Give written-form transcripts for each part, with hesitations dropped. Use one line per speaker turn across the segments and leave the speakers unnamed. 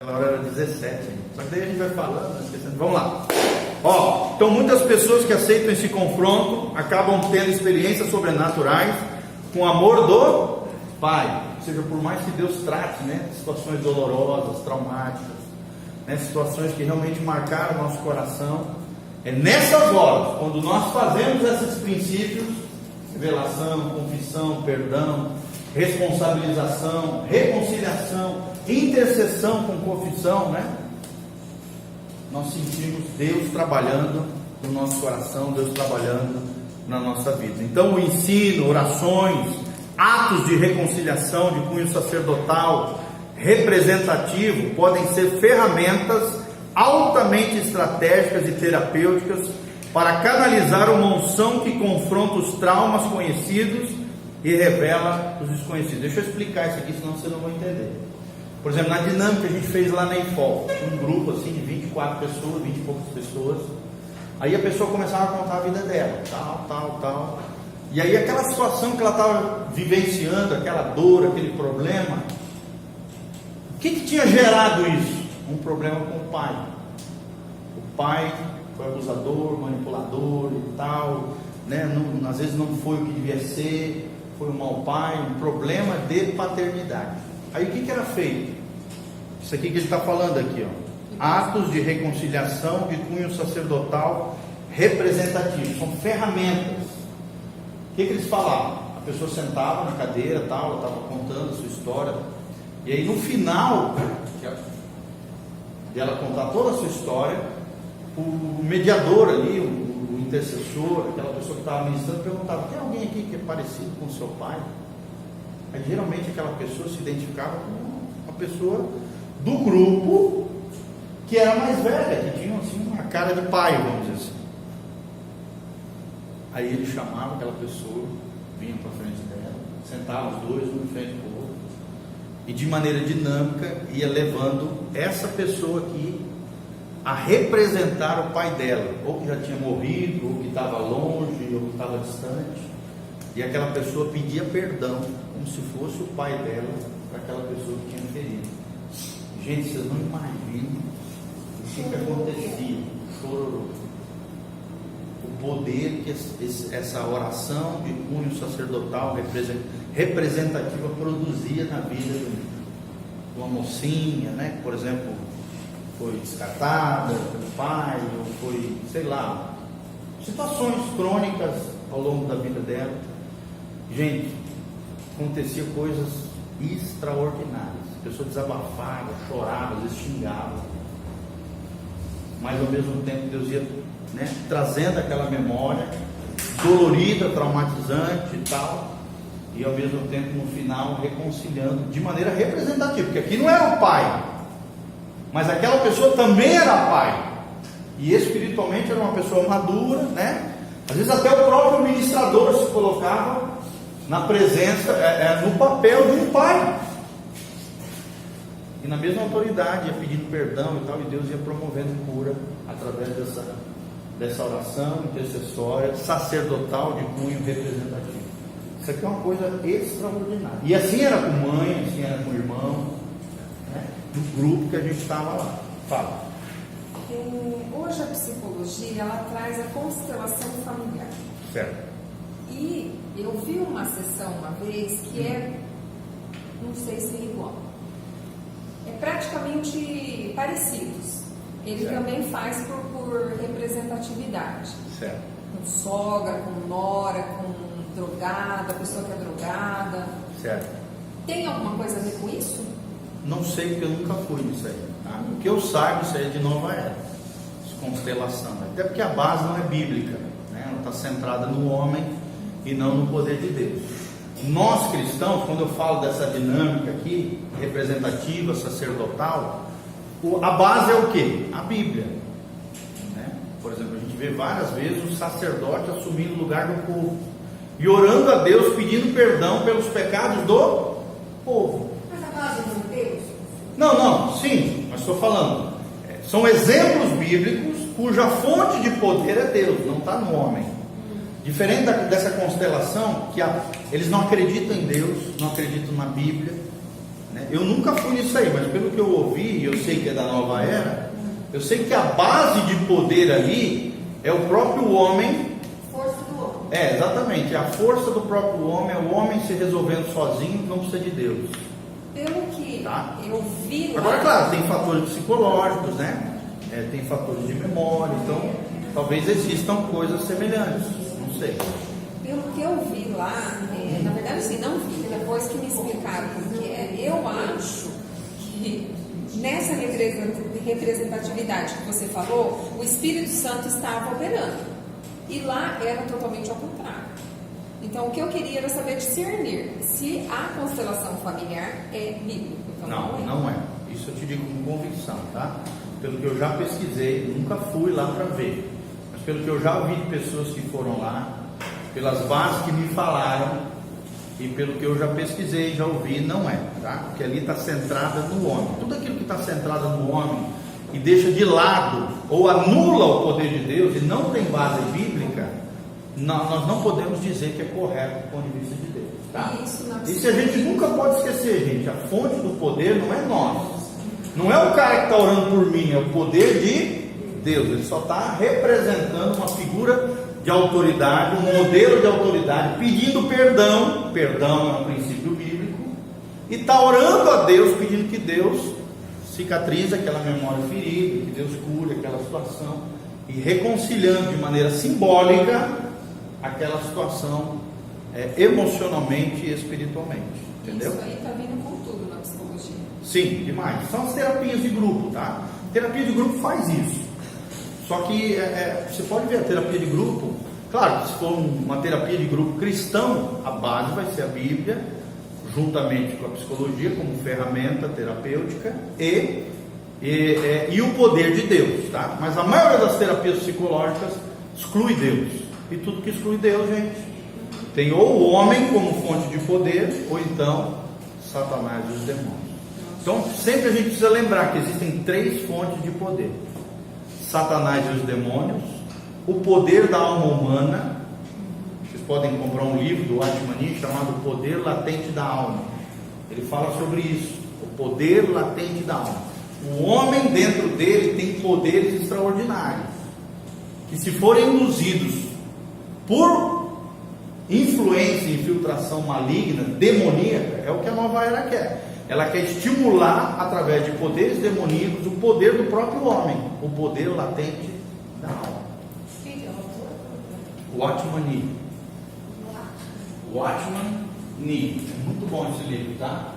Aquela hora era 17, só que daí a gente vai falando, esquecendo. Vamos lá. Então muitas pessoas que aceitam esse confronto acabam tendo experiências sobrenaturais com o amor do Pai. Ou seja, por mais que Deus trate, situações dolorosas, traumáticas, situações que realmente marcaram o nosso coração, é nessas horas, quando nós fazemos esses princípios, revelação, confissão, perdão, responsabilização, reconciliação, intercessão com confissão, nós sentimos Deus trabalhando no nosso coração, Deus trabalhando na nossa vida. Então o ensino, orações, atos de reconciliação de cunho sacerdotal, representativo, podem ser ferramentas altamente estratégicas e terapêuticas para canalizar uma unção que confronta os traumas conhecidos e revela os desconhecidos. Deixa eu explicar isso aqui, senão você não vai entender. Por exemplo, na dinâmica que a gente fez lá na IFOL, um grupo assim de 24 pessoas, 20 e poucas pessoas, aí a pessoa começava a contar a vida dela, tal, e aí aquela situação que ela estava vivenciando, aquela dor, aquele problema, o que tinha gerado isso? Um problema com o pai. O pai foi abusador, manipulador e tal, às vezes não foi o que devia ser, foi um mau pai, um problema de paternidade. Aí o que era feito? Isso aqui que ele está falando aqui, atos de reconciliação de cunho sacerdotal representativo, são ferramentas. O que eles falavam? A pessoa sentava na cadeira, ela estava contando a sua história, e aí no final de ela contar toda a sua história, o mediador ali, o intercessor, aquela pessoa que estava ministrando, perguntava: tem alguém aqui que é parecido com o seu pai? Aí geralmente aquela pessoa se identificava com uma pessoa do grupo que era mais velha, que tinha assim uma cara de pai, vamos dizer assim. Aí ele chamava aquela pessoa, vinha para frente dela, sentava os dois, um em frente do outro, e de maneira dinâmica ia levando essa pessoa aqui a representar o pai dela, ou que já tinha morrido, ou que estava longe, ou que estava distante, e aquela pessoa pedia perdão, como se fosse o pai dela, para aquela pessoa que tinha ferido. Gente, vocês não imaginam o que acontecia, chororô. O poder que essa oração de cunho sacerdotal representativa produzia na vida de uma mocinha, que, por exemplo, foi descartada pelo pai, ou foi, situações crônicas ao longo da vida dela. Gente, acontecia coisas extraordinárias. A pessoa desabafava, chorava, às vezes xingava, mas ao mesmo tempo Deus ia trazendo aquela memória dolorida, traumatizante e tal, e ao mesmo tempo no final reconciliando de maneira representativa, porque aqui não era o pai, mas aquela pessoa também era pai, e espiritualmente era uma pessoa madura, às vezes até o próprio ministrador se colocava na presença, no papel de um pai, e na mesma autoridade ia pedindo perdão e tal, e Deus ia promovendo cura através dessa oração intercessória sacerdotal de cunho representativo. Isso aqui é uma coisa extraordinária, e assim era com mãe, assim era com irmão, do grupo que a gente estava lá. Fala.
Hoje a psicologia, ela traz a constelação familiar.
Certo.
E eu vi uma sessão uma vez que não sei se é igual, praticamente parecidos. Ele
certo.
Também faz por representatividade.
Certo.
Com sogra, com nora, com drogada, pessoa que é drogada.
Certo.
Tem alguma coisa a ver com isso?
Não sei, porque eu nunca fui nisso aí. Tá? O que eu saiba, isso aí é de Nova Era, constelação. Até porque a base não é bíblica, ela está centrada no homem e não no poder de Deus. Nós cristãos, quando eu falo dessa dinâmica aqui, representativa, sacerdotal, a base é o quê? A Bíblia. Por exemplo, a gente vê várias vezes o sacerdote assumindo o lugar do povo e orando a Deus, pedindo perdão pelos pecados do povo.
Mas a base não é Deus?
Não, sim, mas estou falando, são exemplos bíblicos cuja fonte de poder é Deus, não está no homem. Diferente dessa constelação, que eles não acreditam em Deus, não acreditam na Bíblia, né? Eu nunca fui nisso aí, mas pelo que eu ouvi, e eu sei que é da nova era, eu sei que a base de poder ali é o próprio homem.
Força do homem.
É, exatamente, a força do próprio homem, é o homem se resolvendo sozinho, não precisa de Deus.
Pelo que
Tá.
eu vi lá.
Agora, claro, tem fatores psicológicos, né? Tem fatores de memória, então talvez existam coisas semelhantes, não sei.
Pelo que eu vi lá, na verdade assim, não vi, depois que me explicaram o que é, eu acho que nessa representatividade que você falou, o Espírito Santo estava operando. E lá era totalmente ao contrário. Então o que eu queria era saber discernir se a constelação familiar é bíblica. Então,
Não é. Isso eu te digo com convicção, tá? Pelo que eu já pesquisei, nunca fui lá para ver, mas pelo que eu já ouvi de pessoas que foram lá, pelas bases que me falaram e pelo que eu já pesquisei, já ouvi, não é, tá? Porque ali está centrada no homem. Tudo aquilo que está centrado no homem e deixa de lado ou anula o poder de Deus e não tem base bíblica, nós não podemos dizer que é correto do ponto de vista de Deus, tá? Isso a gente nunca pode esquecer, gente. A fonte do poder não é nós. Não é o cara que está orando por mim, é o poder de Deus. Ele só está representando uma figura de autoridade, um modelo de autoridade, pedindo perdão. Perdão é um princípio bíblico. E está orando a Deus, pedindo que Deus cicatrize aquela memória ferida, que Deus cure aquela situação. E reconciliando de maneira simbólica aquela situação emocionalmente e espiritualmente. Entendeu?
Isso aí está vindo com tudo na psicologia.
Sim, demais. São as terapias de grupo, tá? Terapia de grupo faz isso. Só que você pode ver a terapia de grupo. Claro, se for uma terapia de grupo cristão, a base vai ser a Bíblia, juntamente com a psicologia como ferramenta terapêutica e o poder de Deus, tá? Mas a maioria das terapias psicológicas exclui Deus. E tudo que exclui Deus, gente, tem ou o homem como fonte de poder, ou então Satanás e os demônios. Então, sempre a gente precisa lembrar que existem 3 fontes de poder: Satanás e os demônios, o poder da alma humana. Vocês podem comprar um livro do Watchman chamado O Poder Latente da Alma. Ele fala sobre isso, o poder latente da alma. O homem dentro dele tem poderes extraordinários, que se forem induzidos por influência e infiltração maligna, demoníaca, é o que a nova era quer. Ela quer estimular, através de poderes demoníacos, o poder do próprio homem, o poder latente da alma. Watchman Nee. Watchman Nee. É muito bom esse livro, tá?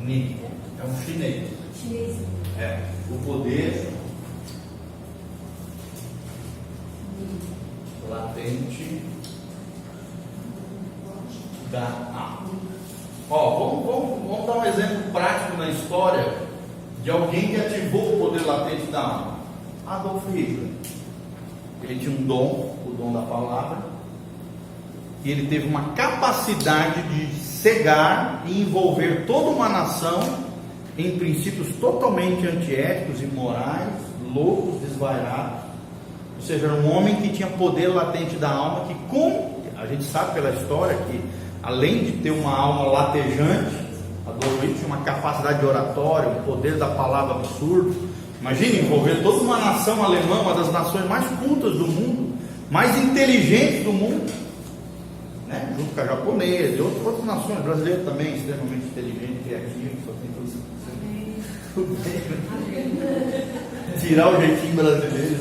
Nee. É um chinês. O poder latente da alma. Vamos dar um exemplo prático na história de alguém que ativou o poder latente da alma. Adolf Hitler. Ele tinha um dom, o dom da palavra, e ele teve uma capacidade de cegar e envolver toda uma nação em princípios totalmente antiéticos, imorais, loucos, desvairados. Ou seja, era um homem que tinha poder latente da alma, que a gente sabe pela história que, além de ter uma alma latejante, Adolf Hitler tinha uma capacidade de oratória, um poder da palavra absurdo. Imagine envolver toda uma nação alemã, uma das nações mais cultas do mundo, mais inteligentes do mundo, né? Junto com a japonesa e outras nações, brasileira também, extremamente inteligente, criativo, só tem tudo isso. Tirar o jeitinho brasileiro.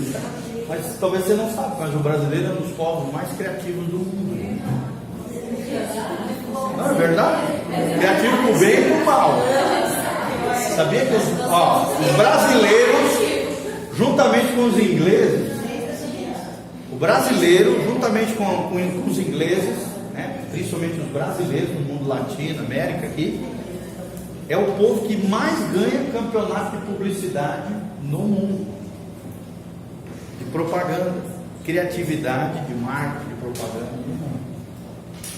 Mas talvez você não saiba, mas o brasileiro é um dos povos mais criativos do mundo. Não é verdade? Criativo pro bem e pro mal. Sabia que os brasileiros, juntamente com os ingleses, o brasileiro, juntamente com os ingleses, né, principalmente os brasileiros no mundo latino, América aqui, é o povo que mais ganha campeonato de publicidade no mundo. De propaganda, criatividade, de marketing, de propaganda no mundo.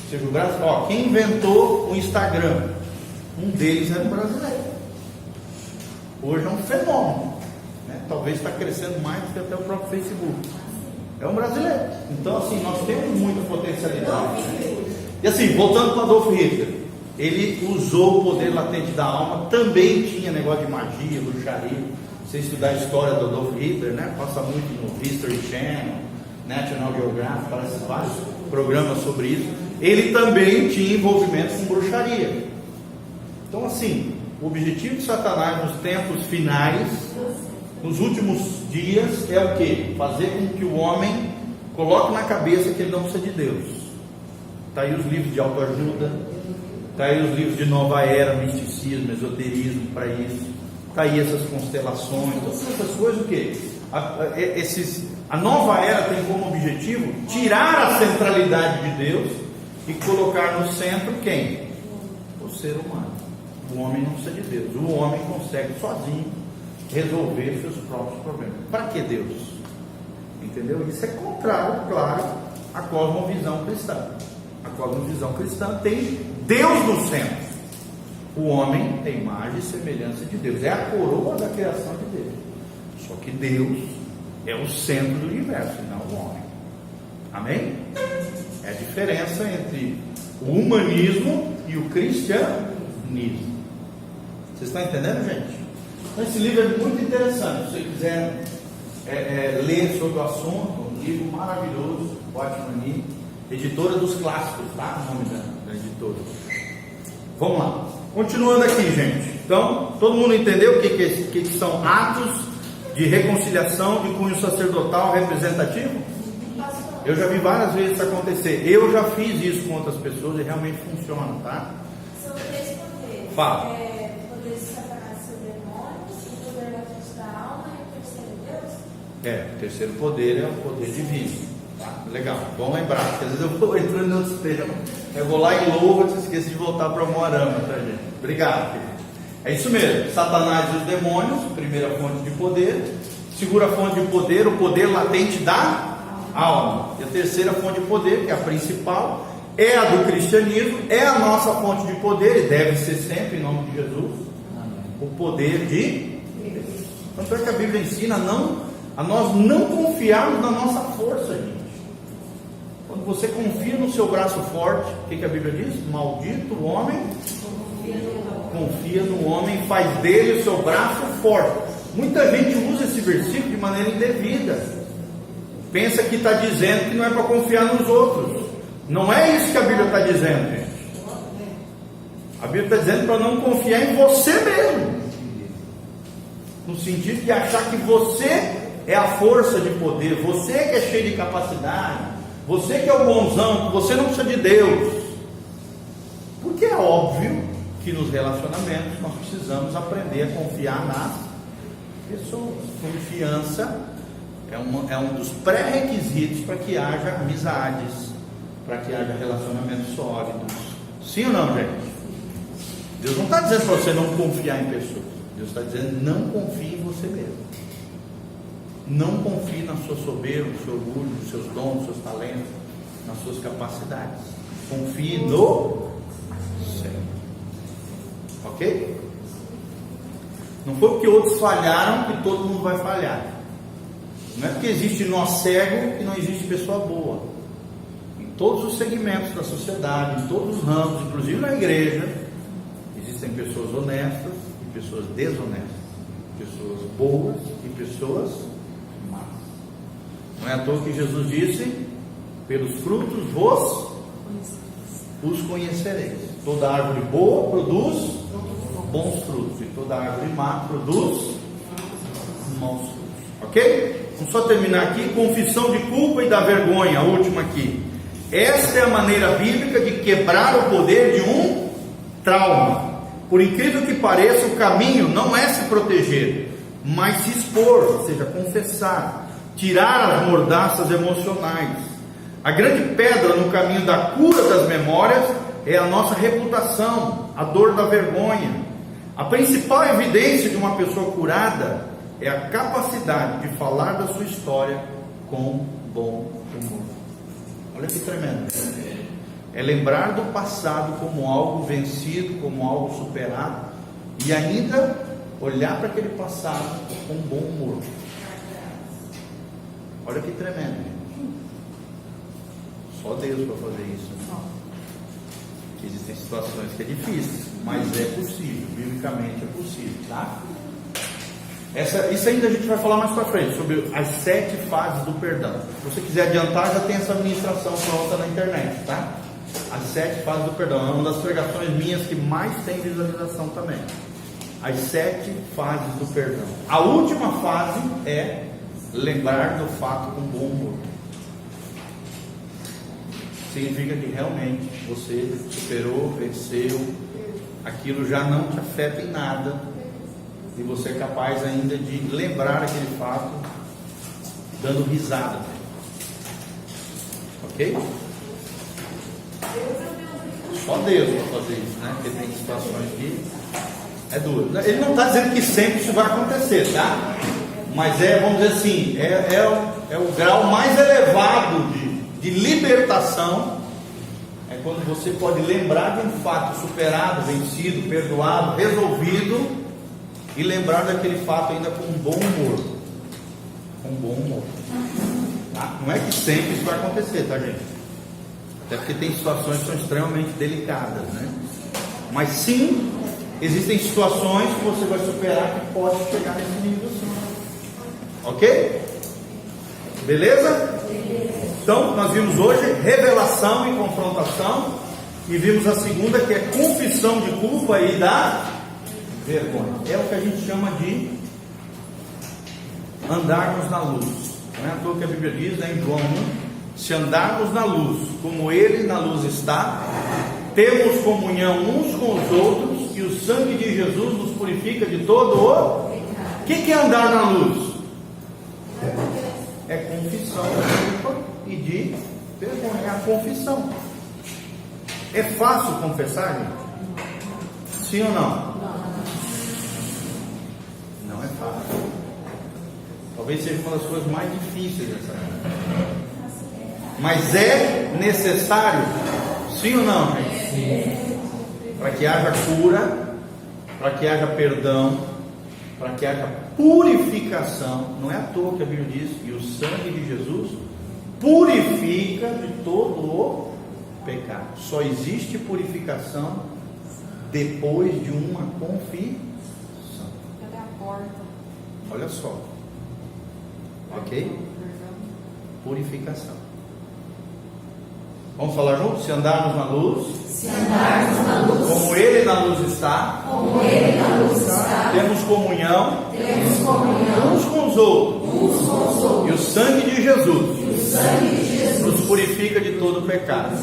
Ou seja, o Brasil, quem inventou o Instagram? Um deles era um brasileiro. Hoje é um fenômeno, né? Talvez está crescendo mais do que até o próprio Facebook. É um brasileiro. Então, assim, nós temos muita potencialidade. E assim, voltando para Adolf Hitler, ele usou o poder latente da alma, também tinha negócio de magia, bruxaria. Você estudar a história do Adolf Hitler, né? Passa muito no History Channel, National Geographic, aparece vários programas sobre isso. Ele também tinha envolvimento com bruxaria. Então, assim, o objetivo de Satanás nos tempos finais, nos últimos dias, é o quê? Fazer com que o homem coloque na cabeça que ele não precisa de Deus. Está aí os livros de autoajuda, está aí os livros de nova era, misticismo, esoterismo para isso. Está aí essas constelações, todas essas coisas, o quê? A nova era tem como objetivo tirar a centralidade de Deus e colocar no centro quem? O ser humano. O homem não precisa de Deus. O homem consegue sozinho resolver seus próprios problemas. Para que Deus? Entendeu? Isso é contrário, claro, à cosmovisão cristã. A cosmovisão cristã tem Deus no centro. O homem é imagem e semelhança de Deus. É a coroa da criação de Deus. Só que Deus é o centro do universo, e não o homem. Amém? É a diferença entre o humanismo e o cristianismo. Vocês estão entendendo, gente? Então, esse livro é muito interessante. Se você quiser ler sobre o assunto, um livro maravilhoso, Watchman, editora dos clássicos, tá? O nome da editora. Vamos lá. Continuando aqui, gente. Então, todo mundo entendeu o que são atos de reconciliação de cunho sacerdotal representativo? Eu já vi várias vezes isso acontecer. Eu já fiz isso com outras pessoas e realmente funciona, tá?
São três poderes.
Fala.
Poder de Satanás sobre demônios, o poder latente da alma e o terceiro Deus?
O terceiro poder é o poder divino. Tá? Legal, bom lembrar, porque às vezes eu vou entrando em outros termos. Eu vou lá em louva, te esqueci de voltar para o Moarama, tá, gente? Obrigado, querido. É isso mesmo, Satanás e os demônios, primeira fonte de poder. Segunda fonte de poder, o poder latente da alma. E a terceira fonte de poder, que é a principal, é a do cristianismo, é a nossa fonte de poder, e deve ser sempre, em nome de Jesus, o poder de Deus. Tanto é que a Bíblia ensina a nós não confiarmos na nossa força, gente. Quando você confia no seu braço forte, o que a Bíblia diz? Maldito o homem confia no homem, faz dele o seu braço forte. Muita gente usa esse versículo de maneira indevida. Pensa que está dizendo que não é para confiar nos outros. Não é isso que a Bíblia está dizendo, gente. A Bíblia está dizendo para não confiar em você mesmo, no sentido de achar que você é a força de poder, você que é cheio de capacidade, você que é o bonzão, que você não precisa de Deus. Porque é óbvio que nos relacionamentos nós precisamos aprender a confiar nas pessoas. Confiança é um dos pré-requisitos para que haja amizades, para que haja relacionamentos sólidos. Sim ou não, gente? Deus não está dizendo para você não confiar em pessoas. Deus está dizendo não confie em você mesmo. Não confie na sua soberba, no seu orgulho, nos seus dons, nos seus talentos, nas suas capacidades. Confie no Senhor. Ok? Não foi porque outros falharam que todo mundo vai falhar. Não é porque existe nó cego que não existe pessoa boa. Em todos os segmentos da sociedade, em todos os ramos, inclusive na igreja, existem pessoas honestas e pessoas desonestas, pessoas boas e pessoas más. Não é à toa que Jesus disse: pelos frutos os conhecereis. Toda árvore boa produz bons frutos, e toda árvore má produz maus frutos. Ok? Vamos só terminar aqui. Confissão de culpa e da vergonha, a última aqui. Esta é a maneira bíblica de quebrar o poder de um trauma. Por incrível que pareça, o caminho não é se proteger, mas se expor, ou seja, confessar, tirar as mordaças emocionais. A grande pedra no caminho da cura das memórias é a nossa reputação, a dor da vergonha. A principal evidência de uma pessoa curada é a capacidade de falar da sua história com bom humor. Olha que tremendo. É lembrar do passado como algo vencido, como algo superado, e ainda olhar para aquele passado com bom humor. Olha que tremendo. Só Deus para fazer isso.
Só.
Existem situações que é difícil, mas é possível, biblicamente é possível, tá? Isso ainda a gente vai falar mais para frente, sobre as 7 fases do perdão. Se você quiser adiantar, já tem essa administração pronta na internet, tá? As 7 fases do perdão, é uma das pregações minhas que mais tem visualização também. As 7 fases do perdão. A última fase é lembrar do fato com bom humor. Significa que realmente você superou, venceu, aquilo já não te afeta em nada, e você é capaz ainda de lembrar aquele fato dando risada. Ok? Só Deus para fazer isso, né? Porque tem situações que é duro. Ele não está dizendo que sempre isso vai acontecer, tá? Mas vamos dizer assim, é o grau mais elevado de libertação. É quando você pode lembrar de um fato superado, vencido, perdoado, resolvido, e lembrar daquele fato ainda com um bom humor. Com bom humor. Tá? Não é que sempre isso vai acontecer, tá, gente? Até porque tem situações que são extremamente delicadas, né? Mas sim, existem situações que você vai superar que pode chegar nesse nível sim. Ok? Beleza? Então, nós vimos hoje revelação e confrontação, e vimos a segunda, que é confissão de culpa e da vergonha. É o que a gente chama de andarmos na luz. Não é à toa que a Bíblia diz, né, em João 1, se andarmos na luz, como Ele na luz está, temos comunhão uns com os outros, e o sangue de Jesus nos purifica de todo o... O que é andar na luz? É confissão de culpa e de vergonha. É a confissão. É fácil confessar, gente? Sim ou não? Não é fácil. Talvez seja uma das coisas mais difíceis dessa vida. Mas é necessário? Sim ou não, gente? Sim. Para que haja cura, para que haja perdão, para que haja purificação. Não é à toa que a Bíblia diz que o sangue de Jesus purifica de todo o pecado. Só existe purificação depois de uma confissão.
Cadê a porta?
Olha só. Ok? Purificação. Vamos falar juntos? Se andarmos na luz, como Ele na luz está, temos comunhão, uns com os outros, e o sangue de Jesus, nos purifica de todo o pecado.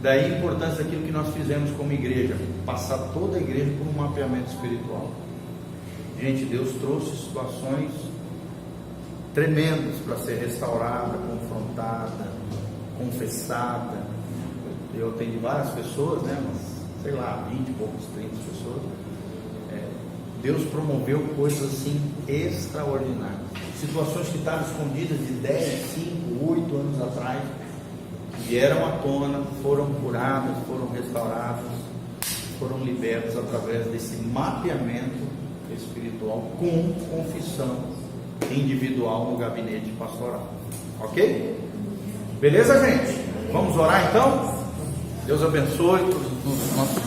Daí a importância daquilo que nós fizemos como igreja, passar toda a igreja por um mapeamento espiritual. Gente, Deus trouxe situações tremendas para ser restaurada, confrontada, confessada. Eu atendi várias pessoas, né? Mas, sei lá, 20 e poucos, 30 pessoas. Deus promoveu coisas assim extraordinárias. Situações que estavam escondidas de 10, 5, 8 anos atrás, vieram à tona, foram curadas, foram restauradas, foram libertas através desse mapeamento espiritual com confissão individual no gabinete pastoral. Ok? Beleza, gente? Vamos orar então? Deus abençoe todos os nossos